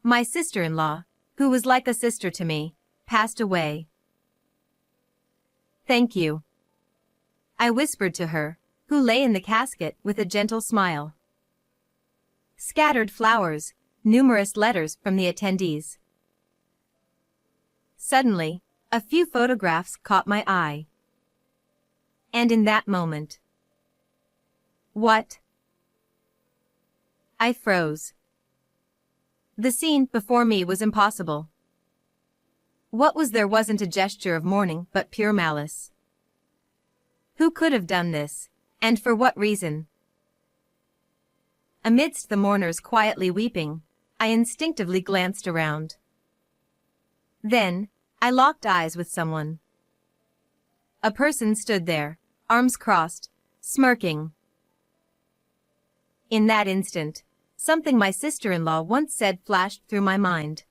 My sister-in-law, who was like a sister to me, passed away. Thank you, I whispered to her, who lay in the casket with a gentle smile. Scattered flowers, numerous letters from the attendees. Suddenly, a few photographs caught my eye. And in that moment... What? I froze. The scene before me was impossible. What was there wasn't a gesture of mourning but pure malice. Who could have done this, and for what reason? Amidst the mourners quietly weeping, I instinctively glanced around. Then, I locked eyes with someone. A person stood there, arms crossed, smirking. In that instant, something my sister-in-law once said flashed through my mind.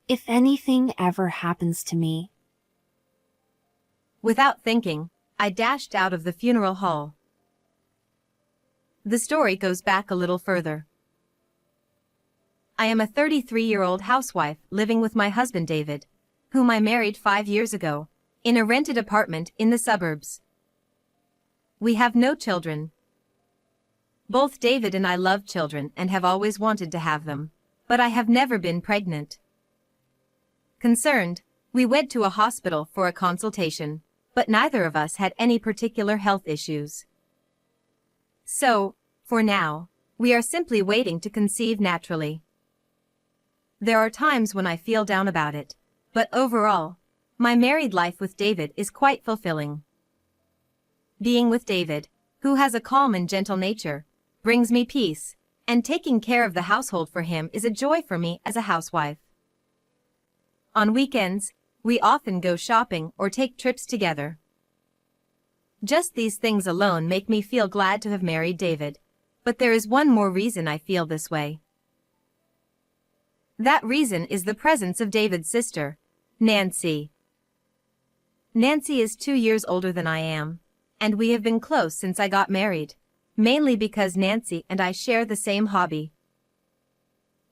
If anything ever happens to me. Without thinking, I dashed out of the funeral hall. The story goes back a little further. I am a 33-year-old housewife living with my husband David, whom I married 5 years ago, in a rented apartment in the suburbs. We have no children. Both David and I love children and have always wanted to have them, but I have never been pregnant. Concerned, we went to a hospital for a consultation, but neither of us had any particular health issues. So, for now, we are simply waiting to conceive naturally. There are times when I feel down about it, but overall, my married life with David is quite fulfilling. Being with David, who has a calm and gentle nature, brings me peace, and taking care of the household for him is a joy for me as a housewife. On weekends, we often go shopping or take trips together. Just these things alone make me feel glad to have married David, but there is one more reason I feel this way. That reason is the presence of David's sister, Nancy. Nancy is 2 years older than I am, and we have been close since I got married, mainly because Nancy and I share the same hobby.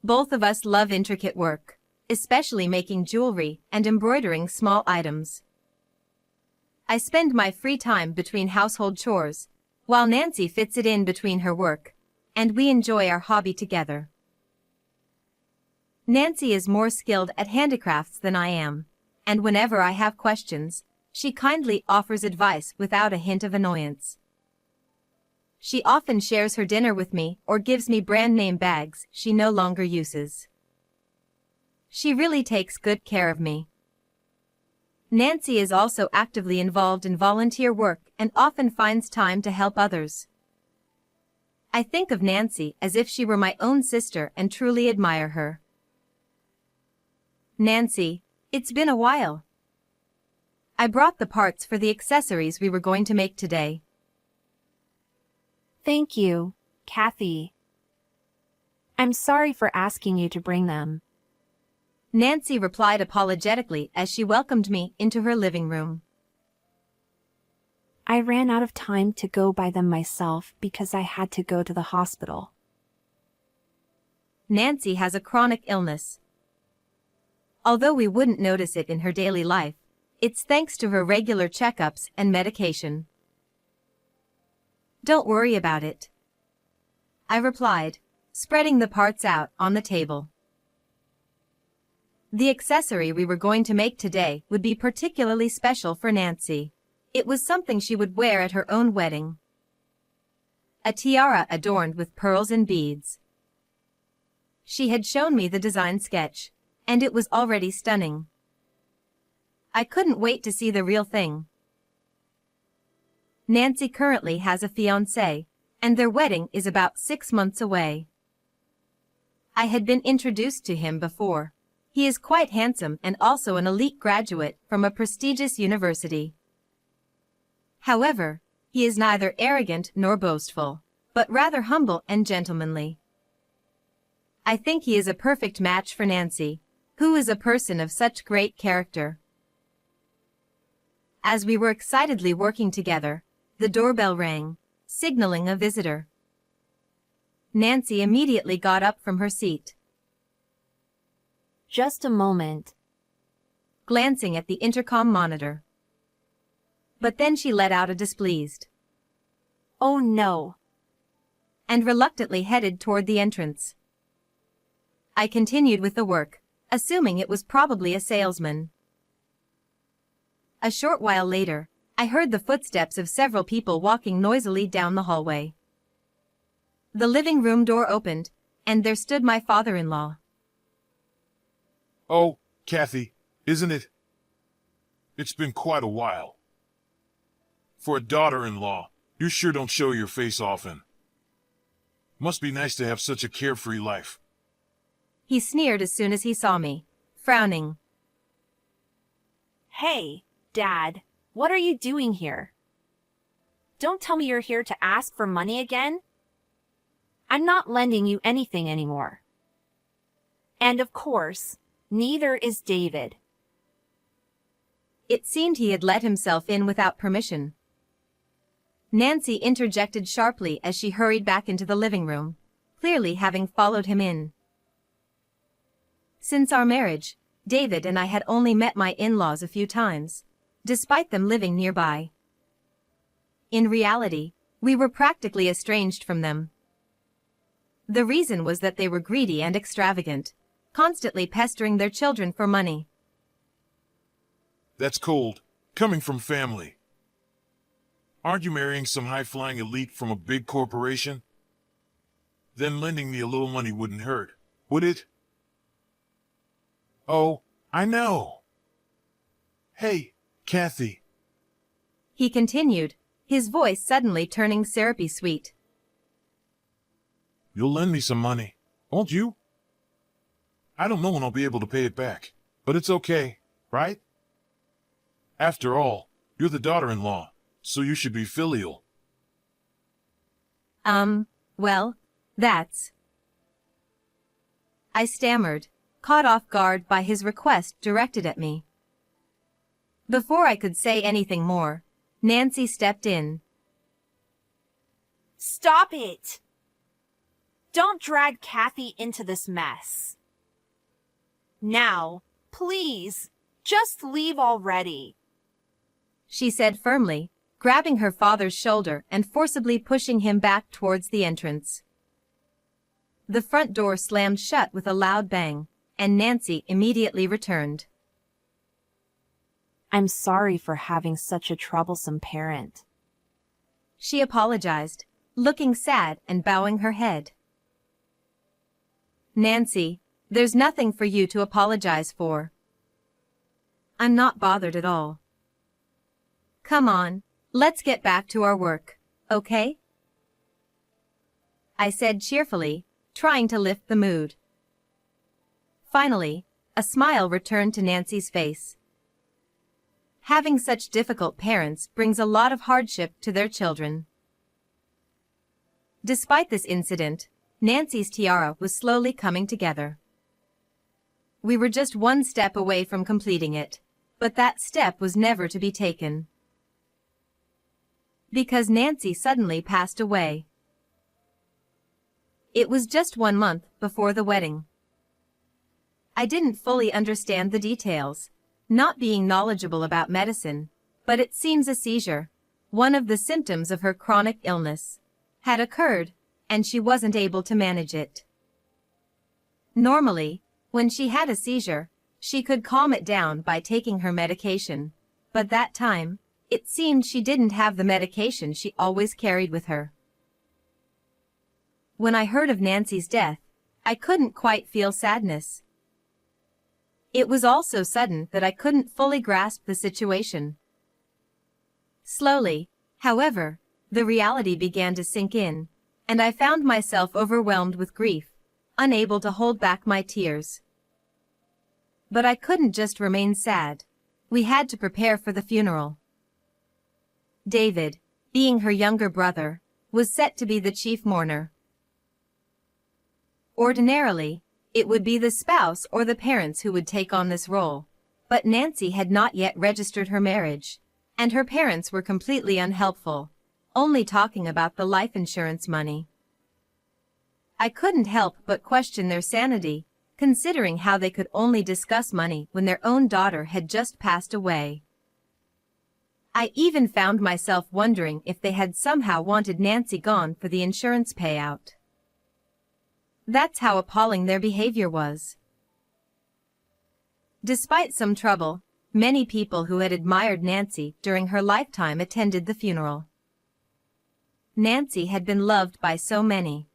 Both of us love intricate work, especially making jewelry and embroidering small items. I spend my free time between household chores, while Nancy fits it in between her work, and we enjoy our hobby together. Nancy is more skilled at handicrafts than I am, and whenever I have questions, she kindly offers advice without a hint of annoyance. She often shares her dinner with me or gives me brand-name bags she no longer uses. She really takes good care of me. Nancy is also actively involved in volunteer work and often finds time to help others. I think of Nancy as if she were my own sister and truly admire her. Nancy, it's been a while. I brought the parts for the accessories we were going to make today. Thank you, Kathy. I'm sorry for asking you to bring them. Nancy replied apologetically as she welcomed me into her living room. I ran out of time to go buy them myself because I had to go to the hospital. Nancy has a chronic illness. Although we wouldn't notice it in her daily life, it's thanks to her regular checkups and medication. Don't worry about it, I replied, spreading the parts out on the table. The accessory we were going to make today would be particularly special for Nancy. It was something she would wear at her own wedding. A tiara adorned with pearls and beads. She had shown me the design sketch, and it was already stunning. I couldn't wait to see the real thing. Nancy currently has a fiancé, and their wedding is about 6 months away. I had been introduced to him before. He is quite handsome and also an elite graduate from a prestigious university. However, he is neither arrogant nor boastful, but rather humble and gentlemanly. I think he is a perfect match for Nancy, who is a person of such great character. As we were excitedly working together, the doorbell rang, signaling a visitor. Nancy immediately got up from her seat, Just a moment. glancing at the intercom monitor. But then she let out a displeased Oh no. and reluctantly headed toward the entrance. I continued with the work, assuming it was probably a salesman. A short while later, I heard the footsteps of several people walking noisily down the hallway. The living room door opened, and there stood my father-in-law. Oh, Kathy, isn't it? It's been quite a while. For a daughter-in-law, you sure don't show your face often. Must be nice to have such a carefree life. He sneered as soon as he saw me, frowning. Hey, Dad, what are you doing here? Don't tell me you're here to ask for money again. I'm not lending you anything anymore. And of course, neither is David. It seemed he had let himself in without permission. Nancy interjected sharply as she hurried back into the living room, clearly having followed him in. Since our marriage, David and I had only met my in-laws a few times, despite them living nearby. In reality, we were practically estranged from them. The reason was that they were greedy and extravagant, constantly pestering their children for money. That's cold, coming from family. Aren't you marrying some high-flying elite from a big corporation? Then lending me a little money wouldn't hurt, would it? Oh, I know. Hey, Kathy. He continued, his voice suddenly turning syrupy sweet. You'll lend me some money, won't you? I don't know when I'll be able to pay it back, but it's okay, right? After all, you're the daughter-in-law, so you should be filial. Well, that's... I stammered, caught off guard by his request directed at me. Before I could say anything more, Nancy stepped in. Stop it! Don't drag Kathy into this mess. Now, please, just leave already. She said firmly, grabbing her father's shoulder and forcibly pushing him back towards the entrance. The front door slammed shut with a loud bang, and Nancy immediately returned. I'm sorry for having such a troublesome parent. She apologized, looking sad and bowing her head. Nancy, there's nothing for you to apologize for. I'm not bothered at all. Come on, let's get back to our work, okay? I said cheerfully, trying to lift the mood. Finally, a smile returned to Nancy's face. Having such difficult parents brings a lot of hardship to their children. Despite this incident, Nancy's tiara was slowly coming together. We were just one step away from completing it, but that step was never to be taken. Because Nancy suddenly passed away. It was just 1 month before the wedding. I didn't fully understand the details, not being knowledgeable about medicine, but it seems a seizure, one of the symptoms of her chronic illness, had occurred, and she wasn't able to manage it. Normally, when she had a seizure, she could calm it down by taking her medication, but that time, it seemed she didn't have the medication she always carried with her. When I heard of Nancy's death, I couldn't quite feel sadness. It was all so sudden that I couldn't fully grasp the situation. Slowly, however, the reality began to sink in, and I found myself overwhelmed with grief, unable to hold back my tears. But I couldn't just remain sad. We had to prepare for the funeral. David, being her younger brother, was set to be the chief mourner. Ordinarily, it would be the spouse or the parents who would take on this role, but Nancy had not yet registered her marriage, and her parents were completely unhelpful, only talking about the life insurance money. I couldn't help but question their sanity, considering how they could only discuss money when their own daughter had just passed away. I even found myself wondering if they had somehow wanted Nancy gone for the insurance payout. That's how appalling their behavior was. Despite some trouble, many people who had admired Nancy during her lifetime attended the funeral. Nancy had been loved by so many.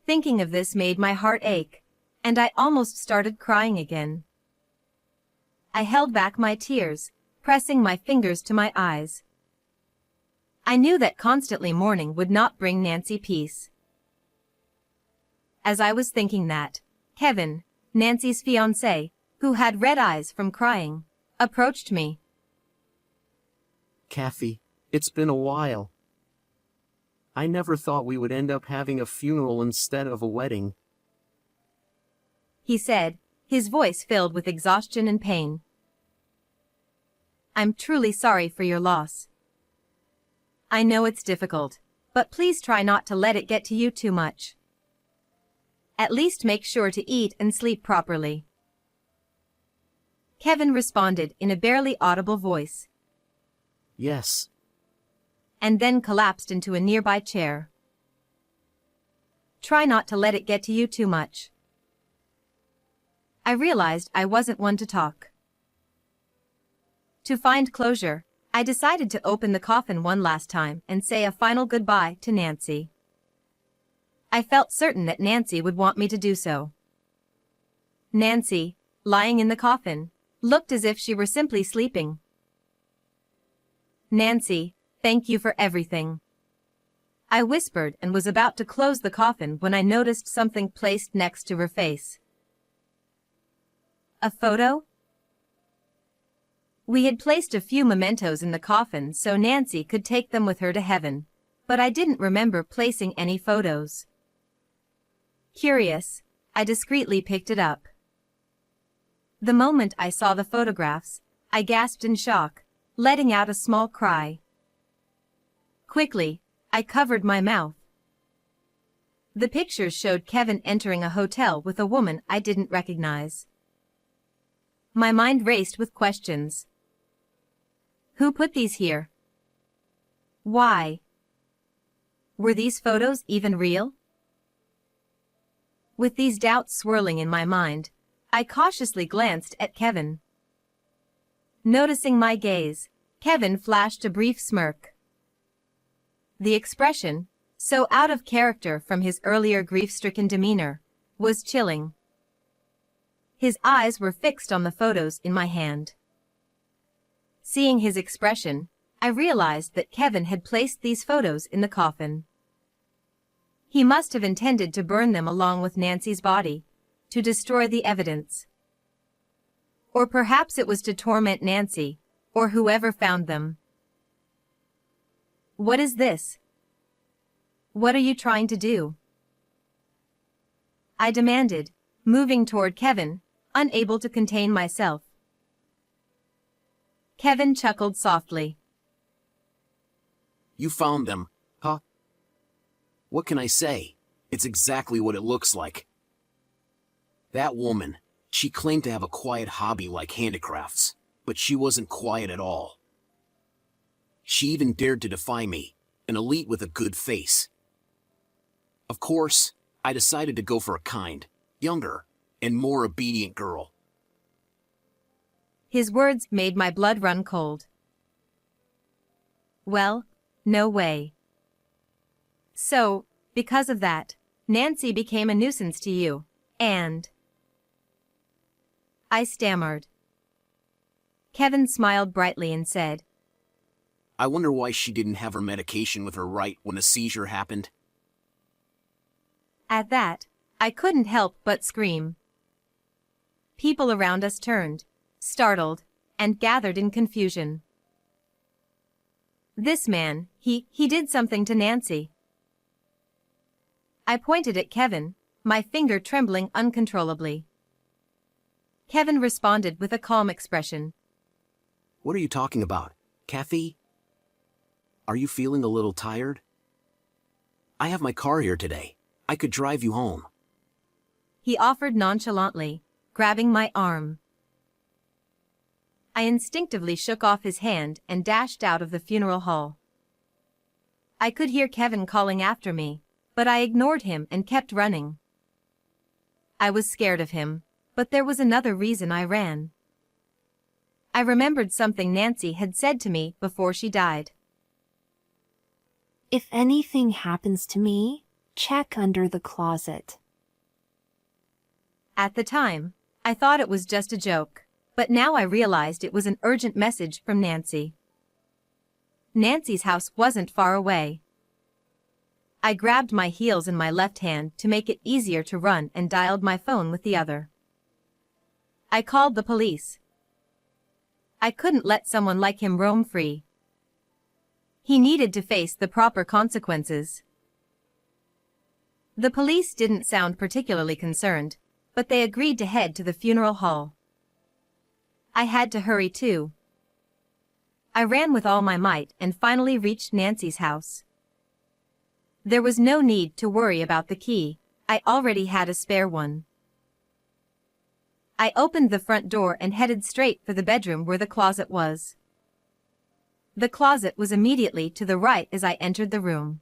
Thinking of this made my heart ache, and I almost started crying again. I held back my tears, pressing my fingers to my eyes. I knew that constantly mourning would not bring Nancy peace. As I was thinking that, Kevin, Nancy's fiancé, who had red eyes from crying, approached me. Kathy, it's been a while. I never thought we would end up having a funeral instead of a wedding. He said, his voice filled with exhaustion and pain. I'm truly sorry for your loss. I know it's difficult, but please try not to let it get to you too much. At least make sure to eat and sleep properly. Kevin responded in a barely audible voice. Yes. And then collapsed into a nearby chair. Try not to let it get to you too much. I realized I wasn't one to talk. To find closure, I decided to open the coffin one last time and say a final goodbye to Nancy. I felt certain that Nancy would want me to do so. Nancy, lying in the coffin, looked as if she were simply sleeping. Nancy, thank you for everything. I whispered and was about to close the coffin when I noticed something placed next to her face. A photo? We had placed a few mementos in the coffin so Nancy could take them with her to heaven, but I didn't remember placing any photos. Curious, I discreetly picked it up. The moment I saw the photographs, I gasped in shock, letting out a small cry. Quickly, I covered my mouth. The pictures showed Kevin entering a hotel with a woman I didn't recognize. My mind raced with questions. Who put these here? Why? Were these photos even real? With these doubts swirling in my mind, I cautiously glanced at Kevin. Noticing my gaze, Kevin flashed a brief smirk. The expression, so out of character from his earlier grief-stricken demeanor, was chilling. His eyes were fixed on the photos in my hand. Seeing his expression, I realized that Kevin had placed these photos in the coffin. He must have intended to burn them along with Nancy's body, to destroy the evidence. Or perhaps it was to torment Nancy, or whoever found them. What is this? What are you trying to do? I demanded, moving toward Kevin, unable to contain myself. Kevin chuckled softly. You found them, huh? What can I say? It's exactly what it looks like. That woman, she claimed to have a quiet hobby like handicrafts, but she wasn't quiet at all. She even dared to defy me, an elite with a good face. Of course, I decided to go for a kind, younger, and more obedient girl. His words made my blood run cold. Well, no way. So, because of that, Nancy became a nuisance to you, and... I stammered. Kevin smiled brightly and said, I wonder why she didn't have her medication with her right when a seizure happened. At that, I couldn't help but scream. People around us turned, startled, and gathered in confusion. This man, he did something to Nancy. I pointed at Kevin, my finger trembling uncontrollably. Kevin responded with a calm expression. What are you talking about, Kathy? Are you feeling a little tired? I have my car here today. I could drive you home. he offered nonchalantly, grabbing my arm. I instinctively shook off his hand and dashed out of the funeral hall. I could hear Kevin calling after me, but I ignored him and kept running. I was scared of him, but there was another reason I ran. I remembered something Nancy had said to me before she died. If anything happens to me, check under the closet. At the time, I thought it was just a joke, but now I realized it was an urgent message from Nancy. Nancy's house wasn't far away. I grabbed my heels in my left hand to make it easier to run and dialed my phone with the other. I called the police. I couldn't let someone like him roam free. He needed to face the proper consequences. The police didn't sound particularly concerned, but they agreed to head to the funeral hall. I had to hurry too. I ran with all my might and finally reached Nancy's house. There was no need to worry about the key. I already had a spare one. I opened the front door and headed straight for the bedroom where the closet was. The closet was immediately to the right as I entered the room.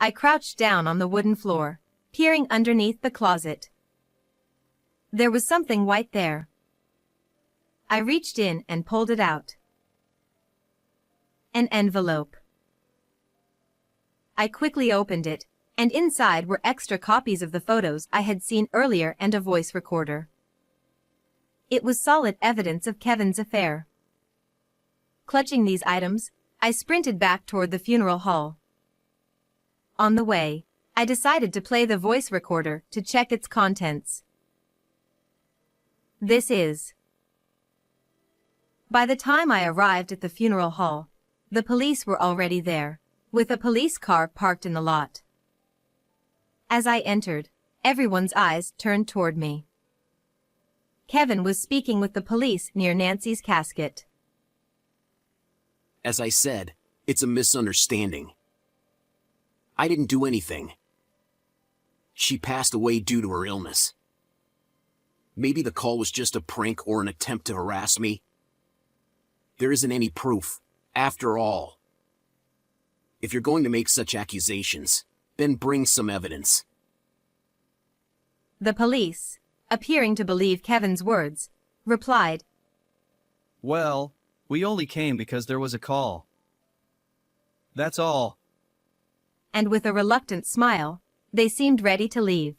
I crouched down on the wooden floor, peering underneath the closet. There was something white there. I reached in and pulled it out. An envelope. I quickly opened it, and inside were extra copies of the photos I had seen earlier and a voice recorder. It was solid evidence of Kevin's affair. Clutching these items, I sprinted back toward the funeral hall. On the way, I decided to play the voice recorder to check its contents. This is. By the time I arrived at the funeral hall, the police were already there, with a police car parked in the lot. As I entered, everyone's eyes turned toward me. Kevin was speaking with the police near Nancy's casket. As I said, it's a misunderstanding. I didn't do anything. She passed away due to her illness. Maybe the call was just a prank or an attempt to harass me. There isn't any proof, after all. If you're going to make such accusations, then bring some evidence. The police, appearing to believe Kevin's words, replied, Well, we only came because there was a call. That's all. And with a reluctant smile, they seemed ready to leave.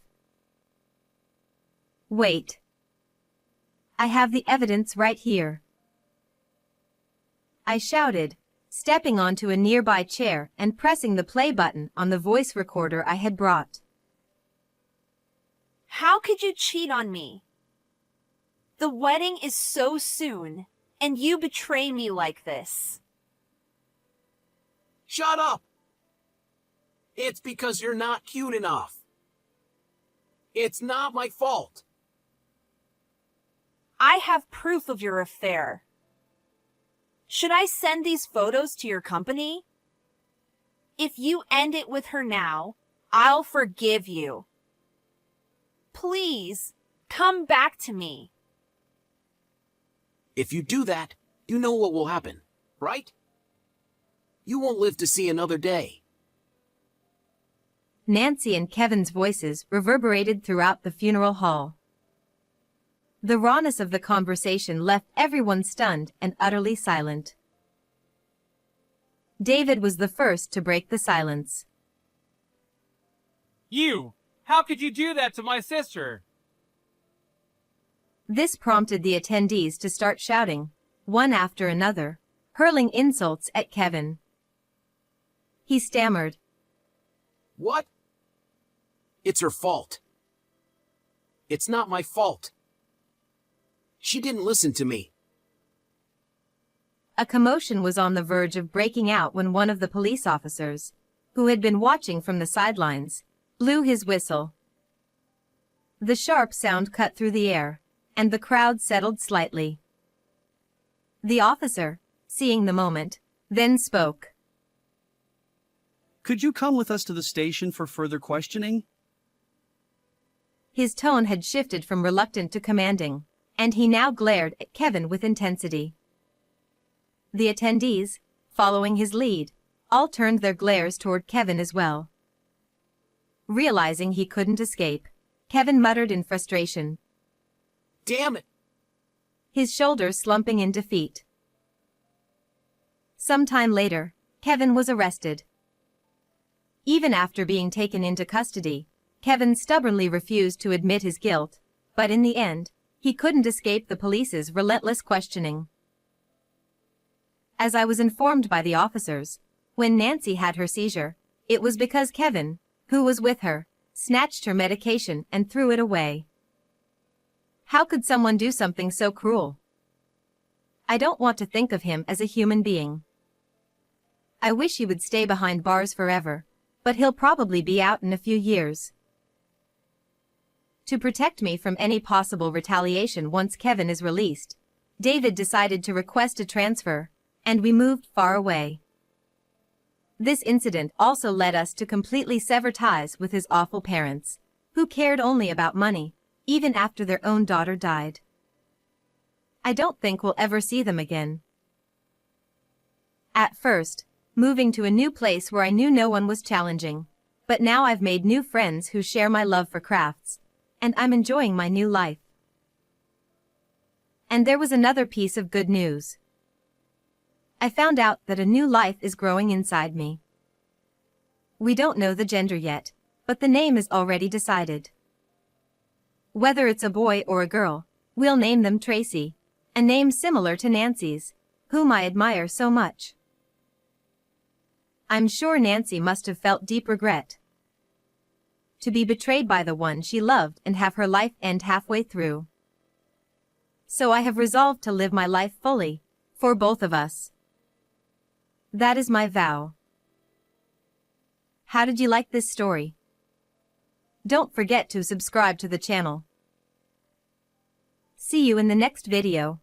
Wait. I have the evidence right here. I shouted, stepping onto a nearby chair and pressing the play button on the voice recorder I had brought. How could you cheat on me? The wedding is so soon, and you betray me like this. Shut up! It's because you're not cute enough. It's not my fault. I have proof of your affair. Should I send these photos to your company? If you end it with her now, I'll forgive you. Please, come back to me. If you do that, you know what will happen, right? You won't live to see another day. Nancy and Kevin's voices reverberated throughout the funeral hall. The rawness of the conversation left everyone stunned and utterly silent. David was the first to break the silence. You! How could you do that to my sister? This prompted the attendees to start shouting, one after another, hurling insults at Kevin. He stammered. What? It's her fault. It's not my fault. She didn't listen to me. A commotion was on the verge of breaking out when one of the police officers, who had been watching from the sidelines, blew his whistle. The sharp sound cut through the air, and the crowd settled slightly. The officer, seeing the moment, then spoke. Could you come with us to the station for further questioning? His tone had shifted from reluctant to commanding, and he now glared at Kevin with intensity. The attendees, following his lead, all turned their glares toward Kevin as well. Realizing he couldn't escape, Kevin muttered in frustration, Damn it! his shoulders slumping in defeat. Sometime later, Kevin was arrested. Even after being taken into custody, Kevin stubbornly refused to admit his guilt, but in the end, he couldn't escape the police's relentless questioning. As I was informed by the officers, when Nancy had her seizure, it was because Kevin, who was with her, snatched her medication and threw it away. How could someone do something so cruel? I don't want to think of him as a human being. I wish he would stay behind bars forever, but he'll probably be out in a few years. To protect me from any possible retaliation once Kevin is released, David decided to request a transfer, and we moved far away. This incident also led us to completely sever ties with his awful parents, who cared only about money, even after their own daughter died. I don't think we'll ever see them again. At first, moving to a new place where I knew no one was challenging, but now I've made new friends who share my love for crafts, and I'm enjoying my new life. And there was another piece of good news. I found out that a new life is growing inside me. We don't know the gender yet, but the name is already decided. Whether it's a boy or a girl, we'll name them Tracy, a name similar to Nancy's, whom I admire so much. I'm sure Nancy must have felt deep regret to be betrayed by the one she loved and have her life end halfway through. So I have resolved to live my life fully, for both of us. That is my vow. How did you like this story? Don't forget to subscribe to the channel. See you in the next video.